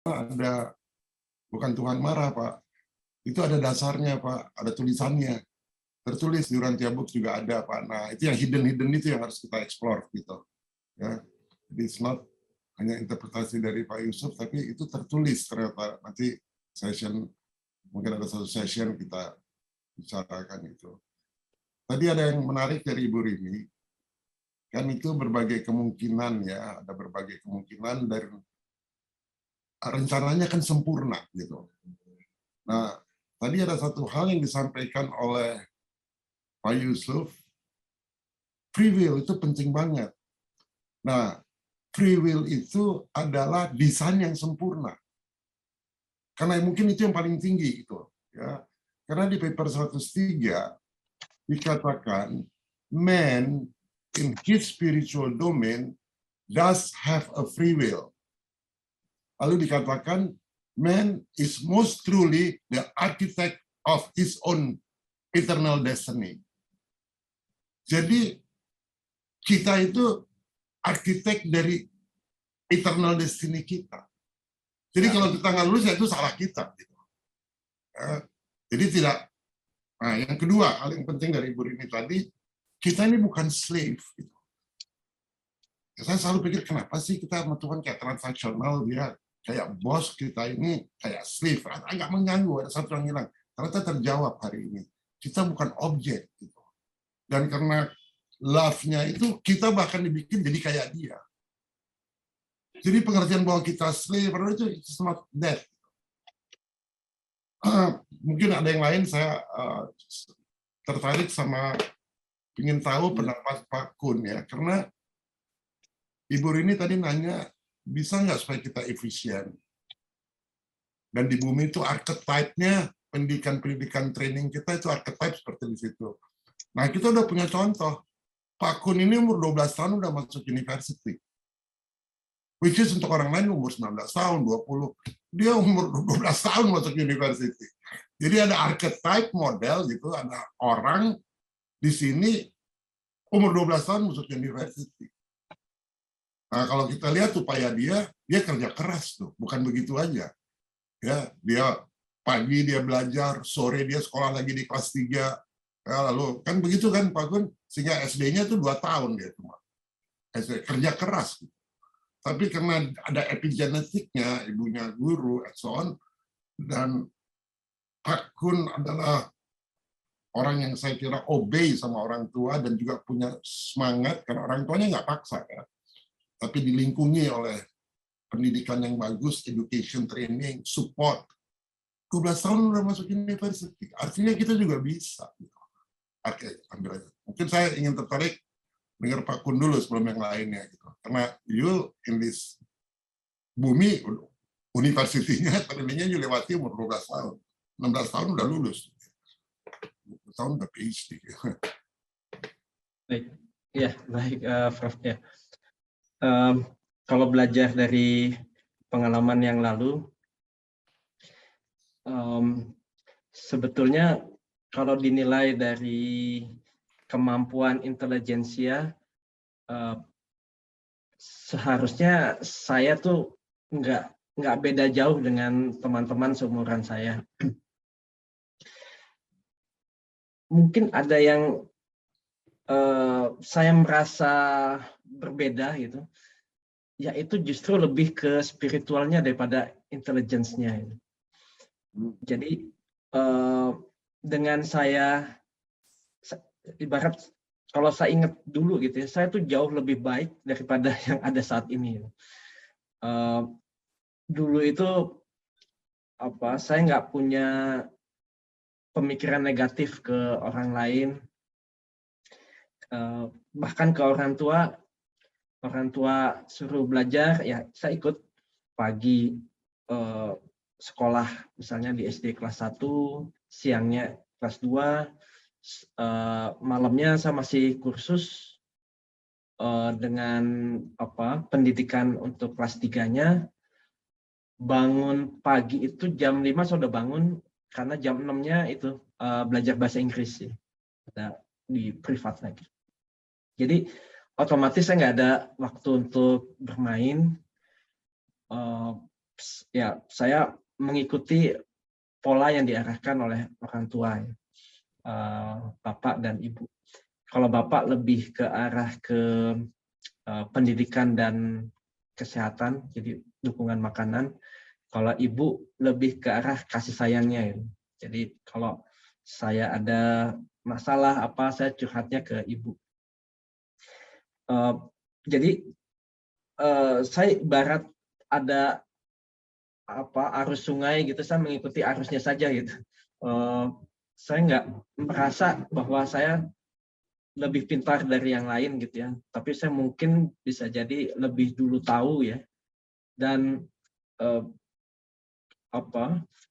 ada, bukan Tuhan marah, Pak. Itu ada dasarnya, Pak. Ada tulisannya. Tertulis di Urantia Books juga ada, Pak. Nah, itu yang hidden itu yang harus kita explore gitu. Ya. Jadi it's not hanya interpretasi dari Pak Yusuf, tapi itu tertulis ternyata. Nanti session, mungkin ada satu session kita bicarakan itu. Tadi ada yang menarik dari Ibu Rini, kan itu berbagai kemungkinan ya, ada berbagai kemungkinan dari rencananya kan sempurna gitu. Nah, tadi ada satu hal yang disampaikan oleh Pak Yusuf, free will itu penting banget. Nah, free will itu adalah desain yang sempurna. Karena mungkin itu yang paling tinggi itu, ya. Karena di paper 103 dikatakan man in his spiritual domain does have a free will. Lalu dikatakan man is most truly the architect of his own eternal destiny. Jadi kita itu arsitek dari eternal destiny kita. Jadi kalau kita nggak lulus ya itu salah kita. Gitu. Ya, jadi tidak. Nah, yang kedua, hal yang penting dari Ibu Rini tadi, kita ini bukan slave. Gitu. Saya selalu pikir kenapa sih kita sama Tuhan kayak transaksional, dia kayak bos, kita ini kayak slave, agak mengganggu. Ada satu yang hilang. Ternyata terjawab hari ini. Kita bukan objek. Gitu. Dan karena love-nya itu, kita bahkan dibikin jadi kayak dia. Jadi pengertian bahwa kita slave, itu it's not that. Mungkin ada yang lain, saya tertarik sama ingin tahu pendapat Pak Kun ya, karena Ibu Rini tadi nanya, bisa nggak supaya kita efisien? Dan di bumi itu archetype-nya, pendidikan training kita itu archetype seperti di situ. Nah, kita udah punya contoh. Pak Kun ini umur 12 tahun udah masuk university. Which is untuk orang lain umur 19 tahun, 20. Dia umur 12 tahun masuk university. Jadi ada archetype model gitu, ada orang di sini umur 12 tahun masuk university. Nah, kalau kita lihat upaya dia kerja keras tuh, bukan begitu aja. Ya, dia pagi dia belajar, sore dia sekolah lagi di kelas 3. Ya, lalu kan begitu kan Pak Gun, sehingga SD-nya itu 2 tahun dia cuma. Kerja keras. Tapi karena ada epigenetiknya, ibunya guru, and so on, dan Pak Kun adalah orang yang saya kira obey sama orang tua dan juga punya semangat, karena orang tuanya nggak paksa, ya. Tapi dilingkungi oleh pendidikan yang bagus, education, training, support. 12 tahun udah masuk university, artinya kita juga bisa. Oke, ambil aja. Mungkin saya ingin tertarik dengar Pak Kun dulu sebelum yang lainnya. Gitu. Karena you in this bumi, universitinya, trainingnya you lewati umur 12 tahun. 16 tahun udah lulus. 20 tahun udah PhD. Baik, ya baik, Prof. Ya. Kalau belajar dari pengalaman yang lalu, sebetulnya kalau dinilai dari kemampuan intelijensia, seharusnya saya tuh nggak beda jauh dengan teman-teman seumuran saya. Mungkin ada yang saya merasa berbeda gitu, yaitu justru lebih ke spiritualnya daripada intelligence-nya. Jadi dengan saya ibarat kalau saya ingat dulu gitu ya, saya tuh jauh lebih baik daripada yang ada saat ini. Dulu itu saya nggak punya pemikiran negatif ke orang lain, bahkan ke orang tua suruh belajar ya saya ikut. Pagi sekolah misalnya di SD kelas 1, siangnya kelas 2, malamnya saya masih kursus dengan pendidikan untuk kelas 3-nya. Bangun pagi itu jam 5 saya udah bangun, karena jam 6-nya itu belajar bahasa Inggris sih, di privat lagi. Jadi otomatis saya nggak ada waktu untuk bermain. ya saya mengikuti pola yang diarahkan oleh orang tua, ya. Bapak dan Ibu. Kalau Bapak lebih ke arah ke pendidikan dan kesehatan, jadi dukungan makanan. Kalau Ibu lebih ke arah kasih sayangnya, ya. Jadi kalau saya ada masalah apa, saya curhatnya ke Ibu. Jadi saya ibarat ada arus sungai gitu, saya mengikuti arusnya saja gitu. Saya nggak merasa bahwa saya lebih pintar dari yang lain gitu ya, tapi saya mungkin bisa jadi lebih dulu tahu ya, dan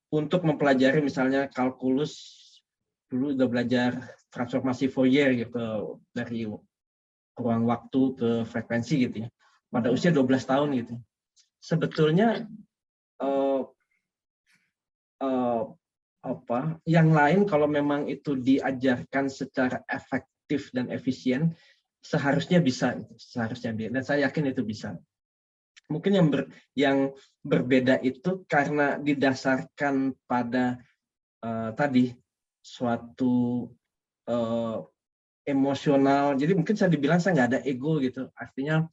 untuk mempelajari misalnya kalkulus, dulu udah belajar transformasi Fourier gitu, dari ruang waktu ke frekuensi gitu ya, pada usia 12 tahun gitu. Sebetulnya yang lain kalau memang itu diajarkan secara efektif dan efisien, seharusnya bisa, dan saya yakin itu bisa. Mungkin yang berbeda itu karena didasarkan pada tadi suatu emosional. Jadi mungkin saya dibilang saya nggak ada ego gitu. Artinya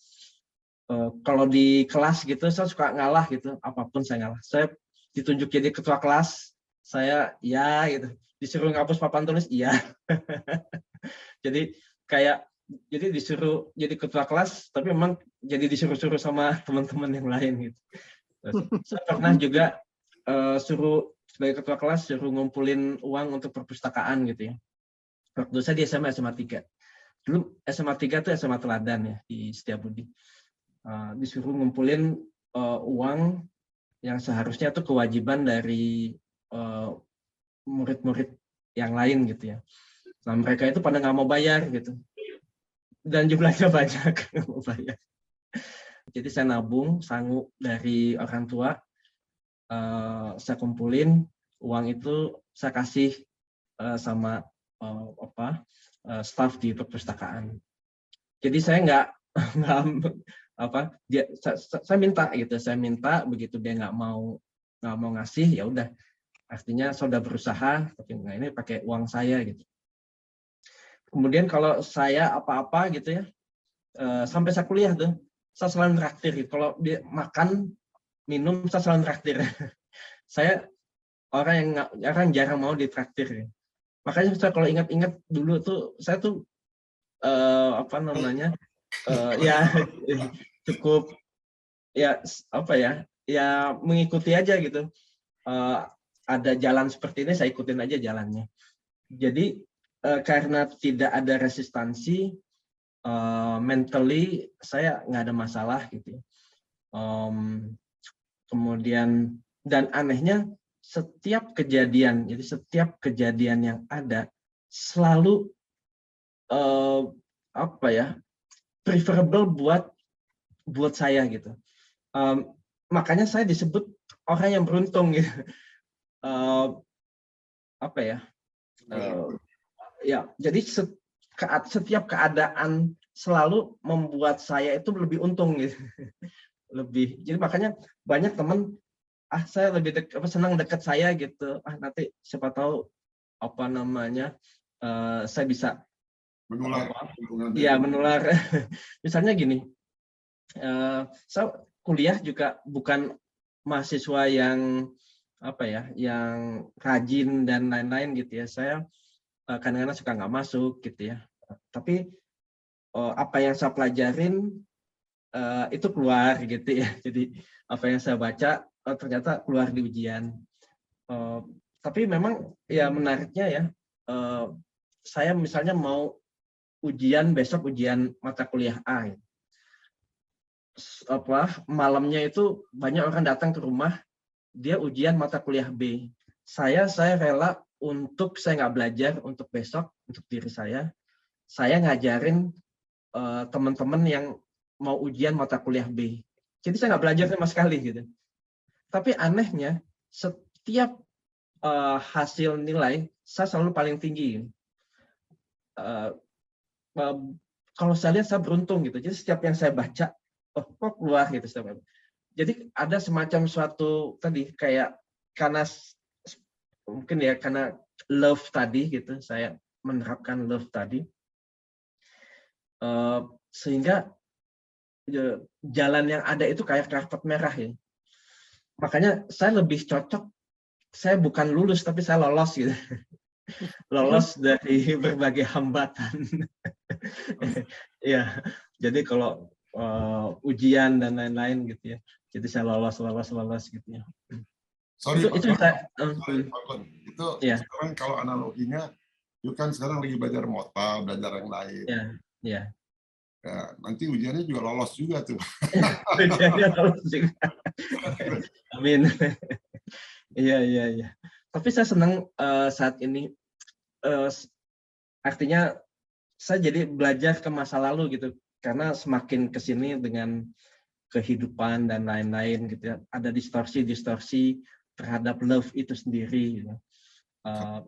kalau di kelas gitu saya suka ngalah gitu, apapun saya ngalah. Saya ditunjuk jadi ketua kelas, saya ya gitu. Disuruh ngapus papan tulis, iya. Jadi disuruh jadi ketua kelas, tapi memang jadi disuruh-suruh sama teman-teman yang lain gitu. Terus, saya pernah juga sebagai ketua kelas suruh ngumpulin uang untuk perpustakaan gitu ya. Waktu saya di SMA 3. Dulu SMA 3 itu SMA teladan ya di Setiabudi. Disuruh ngumpulin uang yang seharusnya itu kewajiban dari murid-murid yang lain gitu ya. Nah mereka itu pada nggak mau bayar gitu, dan jumlahnya banyak nggak mau bayar. Jadi saya nabung sangu dari orang tua, saya kumpulin uang itu, saya kasih sama staf di perpustakaan. Jadi saya nggak saya minta gitu, saya minta, begitu dia nggak mau ngasih, ya udah, artinya saya sudah berusaha, tapi ini pakai uang saya gitu. Kemudian kalau saya apa-apa gitu ya, sampai saya kuliah tuh, saya selalu traktir. Kalau dia makan, minum, saya selalu traktir. Saya orang yang jarang mau ditraktir. Makanya saya kalau ingat-ingat dulu tuh, saya tuh ya cukup ya mengikuti aja gitu. Ada jalan seperti ini, saya ikutin aja jalannya. Jadi karena tidak ada resistansi, mentally saya nggak ada masalah gitu. Kemudian, dan anehnya setiap kejadian yang ada selalu preferable buat saya gitu. Makanya saya disebut orang yang beruntung gitu. Jadi setiap keadaan selalu membuat saya itu lebih untung gitu. Jadi makanya banyak teman, saya lebih senang dekat saya gitu. Nanti siapa tahu saya bisa menular. Menular. Misalnya gini, saya kuliah juga bukan mahasiswa yang yang rajin dan lain-lain gitu ya. Saya kadang-kadang suka nggak masuk gitu ya. Tapi apa yang saya pelajarin itu keluar gitu ya. Jadi apa yang saya baca ternyata keluar di ujian. Tapi memang ya menariknya ya, saya misalnya mau besok ujian mata kuliah A. Malamnya itu banyak orang datang ke rumah, dia ujian mata kuliah B. Saya rela untuk saya nggak belajar untuk besok, untuk diri saya ngajarin teman-teman yang mau ujian mata kuliah B. Jadi saya nggak belajar sama sekali gitu. Tapi anehnya setiap hasil nilai saya selalu paling tinggi. Kalau saya lihat saya beruntung gitu. Jadi setiap yang saya baca, kok keluar gitu. jadi ada semacam suatu tadi kayak karena mungkin ya karena love tadi gitu, saya menerapkan love tadi, sehingga jalan yang ada itu kayak karpet merah ya. Makanya saya lebih cocok, saya bukan lulus tapi saya lolos gitu. Lolos dari berbagai hambatan. Ya, jadi kalau ujian dan lain-lain gitu ya. Jadi saya lolos gitu ya. Sorry Pak Itu Kun. saya, Sorry Pak Kun. Itu ya, sekarang kalau analoginya, itu kan sekarang lagi belajar mota, belajar yang lain. ya. Ya, nanti ujiannya juga lolos juga tuh. Ujiannya lolos juga. Amin. Iya. Tapi saya senang saat ini, artinya saya jadi belajar ke masa lalu gitu, karena semakin kesini dengan kehidupan dan lain-lain gitu ya, ada distorsi terhadap love itu sendiri gitu.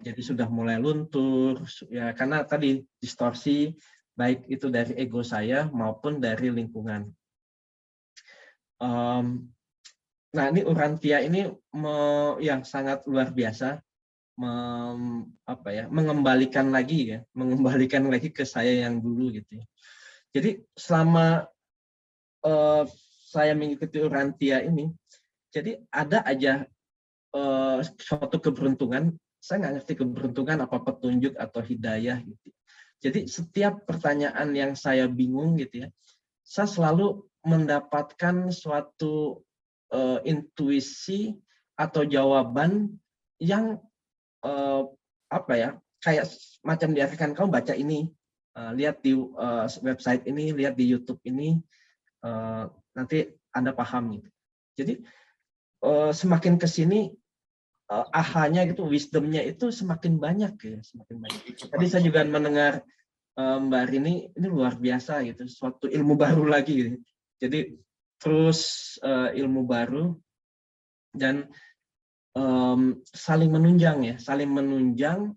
Jadi sudah mulai luntur ya, karena tadi distorsi baik itu dari ego saya maupun dari lingkungan. Nah, ini Urantia ini yang sangat luar biasa, mengembalikan lagi ke saya yang dulu gitu ya. Jadi selama saya mengikuti Urantia ini, jadi ada aja suatu keberuntungan. Saya nggak ngerti keberuntungan apa petunjuk atau hidayah gitu. Jadi setiap pertanyaan yang saya bingung gitu ya, saya selalu mendapatkan suatu intuisi atau jawaban yang kayak macam diarahkan, kamu baca ini, lihat di website ini, lihat di YouTube ini, nanti Anda paham gitu. Jadi semakin kesini ahanya gitu, wisdomnya itu semakin banyak ya, semakin banyak. Tadi saya juga mendengar Mbak Rini, ini luar biasa gitu, suatu ilmu baru lagi gitu. Jadi terus ilmu baru dan saling menunjang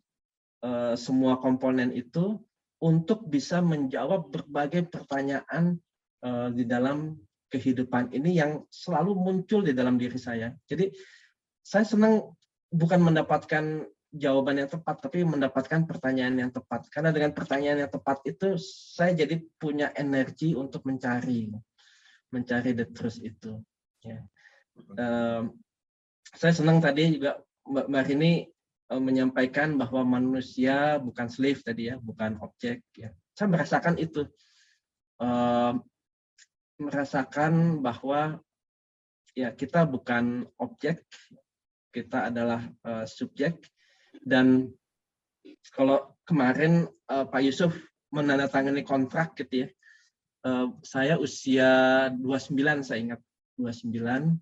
semua komponen itu untuk bisa menjawab berbagai pertanyaan di dalam kehidupan ini yang selalu muncul di dalam diri saya. Jadi saya senang bukan mendapatkan jawaban yang tepat, tapi mendapatkan pertanyaan yang tepat. Karena dengan pertanyaan yang tepat itu, saya jadi punya energi untuk mencari the truth itu. Ya. Saya senang tadi juga Mbak Rini menyampaikan bahwa manusia bukan slave tadi ya, bukan objek. Ya. Saya merasakan itu, merasakan bahwa ya kita bukan objek, kita adalah subjek. Dan kalau kemarin Pak Yusuf menandatangani kontrak gitu ya, saya usia 29, saya ingat 29,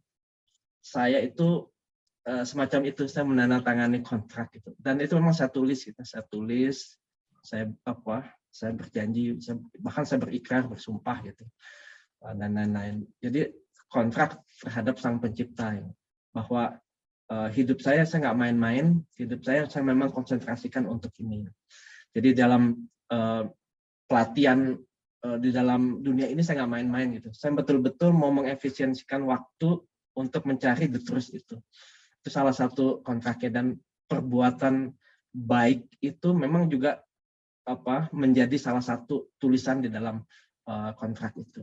saya itu semacam itu, saya menandatangani kontrak gitu. Dan itu memang saya tulis gitu, saya berjanji, bahkan saya berikrar, bersumpah gitu, dan lain-lain. Jadi kontrak terhadap Sang Pencipta ya, bahwa hidup saya nggak main-main, hidup saya memang konsentrasikan untuk ini. Jadi dalam pelatihan di dalam dunia ini saya nggak main-main gitu. Saya betul-betul mau mengefisiensikan waktu untuk mencari the truth itu. Itu salah satu kontraknya, dan perbuatan baik itu memang juga menjadi salah satu tulisan di dalam kontrak itu.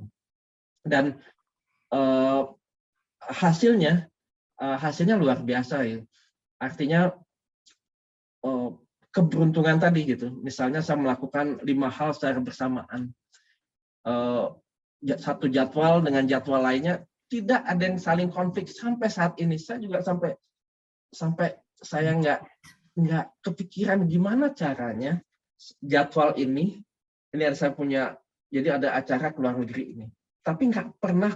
Dan hasilnya luar biasa ya. Artinya keberuntungan tadi gitu. Misalnya saya melakukan 5 hal secara bersamaan. Satu jadwal dengan jadwal lainnya tidak ada yang saling konflik sampai saat ini. Saya juga sampai saya nggak kepikiran gimana caranya jadwal ini ada saya punya, jadi ada acara ke luar negeri ini. Tapi nggak pernah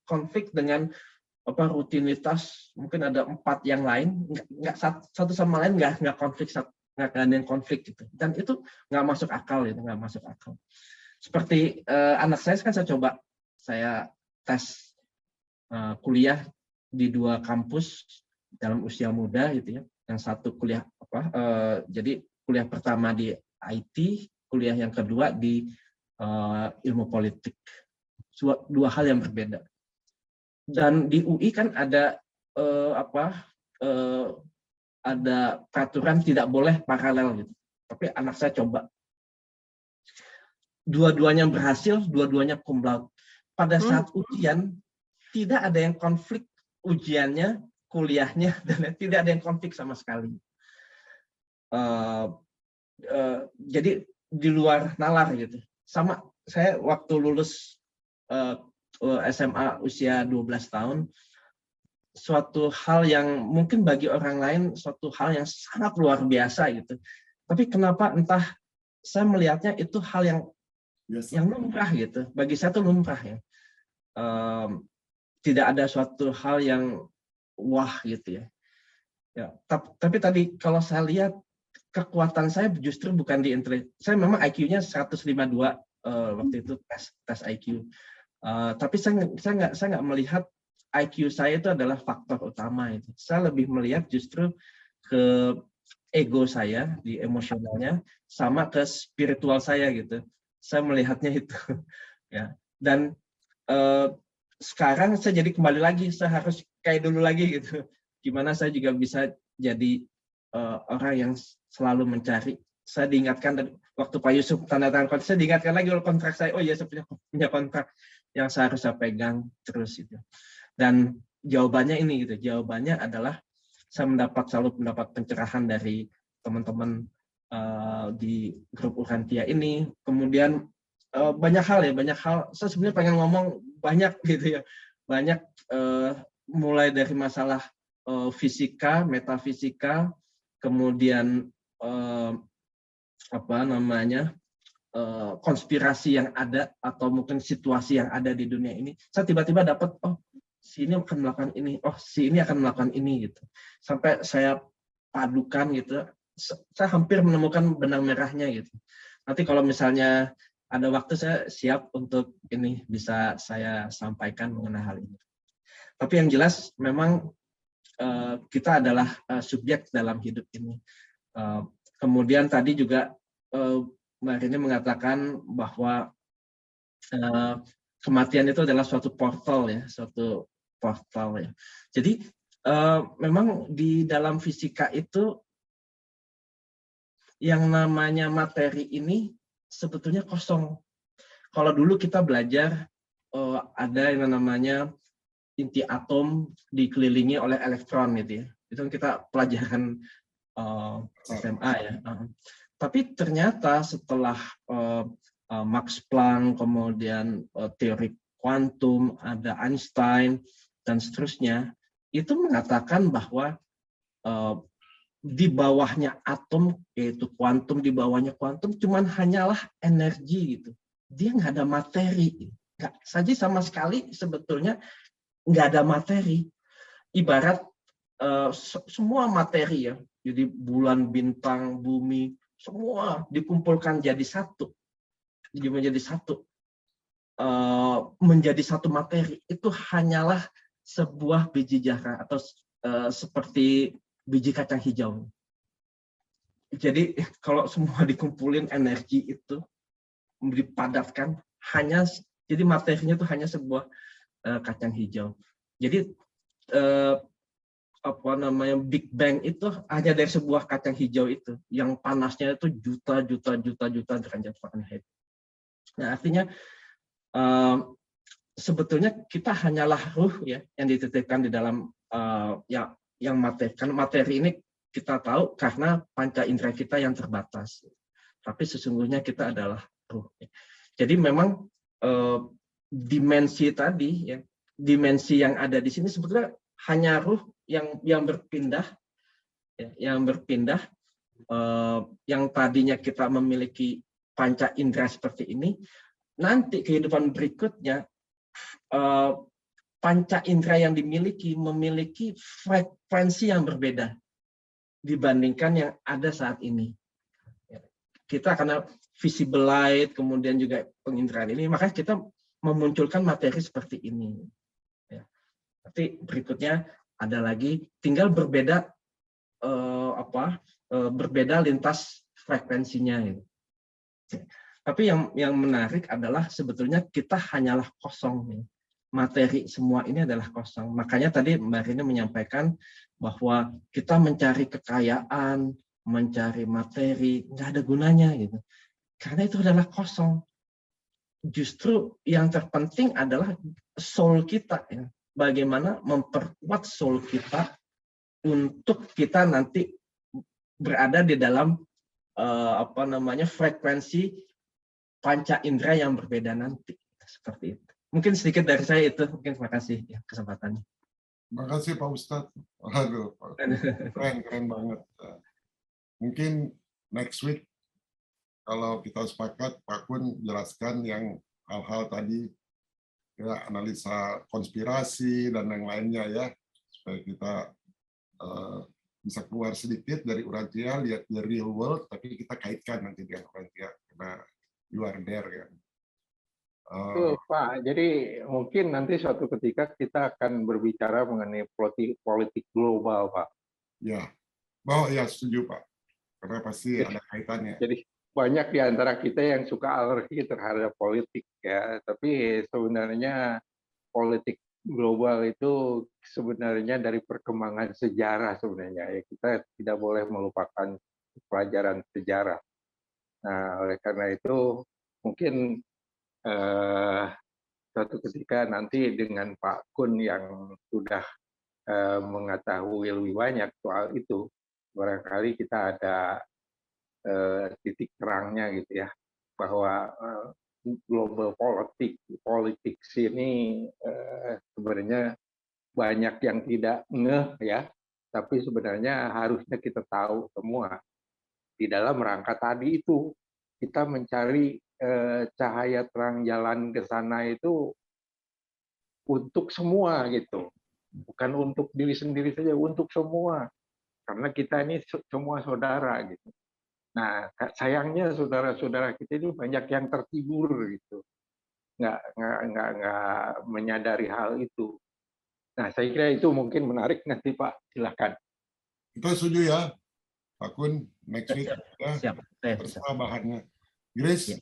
konflik dengan rutinitas, mungkin ada 4 yang lain, nggak satu sama lain nggak konflik, nggak ada yang konflik gitu. Dan itu nggak masuk akal itu, nggak masuk akal. Seperti anak saya kan saya tes kuliah di 2 kampus dalam usia muda gitu ya. Yang satu kuliah jadi kuliah pertama di IT, kuliah yang kedua di ilmu politik. 2 hal yang berbeda. Dan di UI kan ada ada peraturan tidak boleh paralel gitu. Tapi anak saya coba, dua-duanya berhasil, dua-duanya cum laude. Pada saat ujian tidak ada yang konflik ujiannya, kuliahnya, dan tidak ada yang konflik sama sekali. Jadi di luar nalar gitu. Sama saya waktu lulus SMA usia 12 tahun, suatu hal yang mungkin bagi orang lain suatu hal yang sangat luar biasa gitu. Tapi kenapa entah saya melihatnya itu hal yang lumrah gitu. Bagi saya itu lumrah ya. Tidak ada suatu hal yang wah gitu ya. Ya, tapi tadi kalau saya lihat kekuatan saya justru bukan di intelijen. Saya memang IQ-nya 152 waktu itu tes IQ. Tapi saya nggak melihat IQ saya itu adalah faktor utama itu. Saya lebih melihat justru ke ego saya di emosionalnya sama ke spiritual saya gitu. Saya melihatnya itu ya. Dan sekarang saya jadi kembali lagi, saya harus kayak dulu lagi gitu. Gimana saya juga bisa jadi orang yang selalu mencari. Saya diingatkan dari waktu Pak Yusuf tanda tangan kontrak, saya diingatkan lagi oleh kontrak saya. Oh iya, saya punya kontrak yang saya harus pegang terus itu. Dan jawabannya ini gitu. Jawabannya adalah saya selalu mendapat pencerahan dari teman-teman di grup Urantia ini. Kemudian banyak hal. Saya sebenarnya pengen ngomong banyak gitu ya. Banyak mulai dari masalah fisika, metafisika, kemudian konspirasi yang ada atau mungkin situasi yang ada di dunia ini. Saya tiba-tiba dapat si ini akan melakukan ini, si ini akan melakukan ini gitu. Sampai saya padukan gitu. Saya hampir menemukan benang merahnya gitu. Nanti kalau misalnya ada waktu saya siap untuk ini bisa saya sampaikan mengenai hal ini. Tapi yang jelas memang kita adalah subjek dalam hidup ini. Kemudian tadi juga Mbak Rini mengatakan bahwa kematian itu adalah suatu portal ya, Jadi memang di dalam fisika itu yang namanya materi ini sebetulnya kosong. Kalau dulu kita belajar ada yang namanya inti atom dikelilingi oleh elektron gitu ya. Itu kita pelajaran SMA ya. Tapi ternyata setelah Max Planck, kemudian teori kuantum, ada Einstein dan seterusnya, itu mengatakan bahwa di bawahnya atom, yaitu kuantum, di bawahnya kuantum cuman hanyalah energi gitu. Dia nggak ada materi. Nggak saja sama sekali sebetulnya nggak ada materi. Ibarat semua materi ya, jadi bulan, bintang, bumi, semua dikumpulkan jadi satu. Jadi menjadi satu materi. Itu hanyalah sebuah biji jara atau seperti biji kacang hijau. Jadi kalau semua dikumpulin energi itu dipadatkan jadi materinya itu hanya sebuah kacang hijau. Jadi Big Bang itu hanya dari sebuah kacang hijau itu yang panasnya itu juta derajat Fahrenheit. Nah, artinya sebetulnya kita hanyalah ruh ya yang dititipkan di dalam yang materi. Karena materi ini kita tahu karena panca indera kita yang terbatas. Tapi sesungguhnya kita adalah ruh. Jadi memang dimensi tadi ya, dimensi yang ada di sini sebetulnya hanya ruh yang berpindah ya, yang tadinya kita memiliki panca indera seperti ini, nanti kehidupan berikutnya panca indera yang memiliki frekuensi yang berbeda dibandingkan yang ada saat ini. Kita karena visible light, kemudian juga penginderaan ini, makanya kita memunculkan materi seperti ini. Nanti berikutnya ada lagi, tinggal berbeda berbeda lintas frekuensinya. Tapi yang menarik adalah sebetulnya kita hanyalah kosong. materi semua ini adalah kosong. Makanya tadi Mbak Rini menyampaikan bahwa kita mencari kekayaan, mencari materi, nggak ada gunanya gitu. Karena itu adalah kosong. Justru yang terpenting adalah soul kita, ya. Bagaimana memperkuat soul kita untuk kita nanti berada di dalam frekuensi panca indera yang berbeda nanti, seperti itu. Mungkin sedikit dari saya itu. Mungkin terima kasih ya kesempatannya. Terima kasih Pak Ustadz. Aduh, keren banget. Mungkin next week kalau kita sepakat, Pak Kun jelaskan yang hal-hal tadi, ya, analisa konspirasi dan yang lainnya ya, supaya kita bisa keluar sedikit dari Urantia, lihat the real world, tapi kita kaitkan nanti dengan Urantia karena you are there kan. Pak, jadi mungkin nanti suatu ketika kita akan berbicara mengenai politik global, Pak. Ya, ya setuju Pak, karena pasti ada kaitannya. Jadi banyak di antara kita yang suka alergi terhadap politik ya, tapi sebenarnya politik global itu sebenarnya dari perkembangan sejarah sebenarnya ya, kita tidak boleh melupakan pelajaran sejarah. Nah, oleh karena itu mungkin suatu ketika nanti dengan Pak Kun yang sudah mengetahui lebih banyak soal itu, barangkali kita ada titik terangnya gitu ya, bahwa global politics ini sebenarnya banyak yang tidak ngeh ya, tapi sebenarnya harusnya kita tahu semua di dalam rangka tadi itu kita mencari cahaya terang jalan ke sana itu untuk semua gitu, bukan untuk diri sendiri saja, untuk semua, karena kita ini semua saudara gitu. Nah, sayangnya saudara-saudara kita ini banyak yang tertidur gitu, nggak menyadari hal itu. Nah, saya kira itu mungkin menarik nanti Pak, silakan. Kita setuju ya, Pak Kun, next week ya, Siap. bersama bahannya. Grace,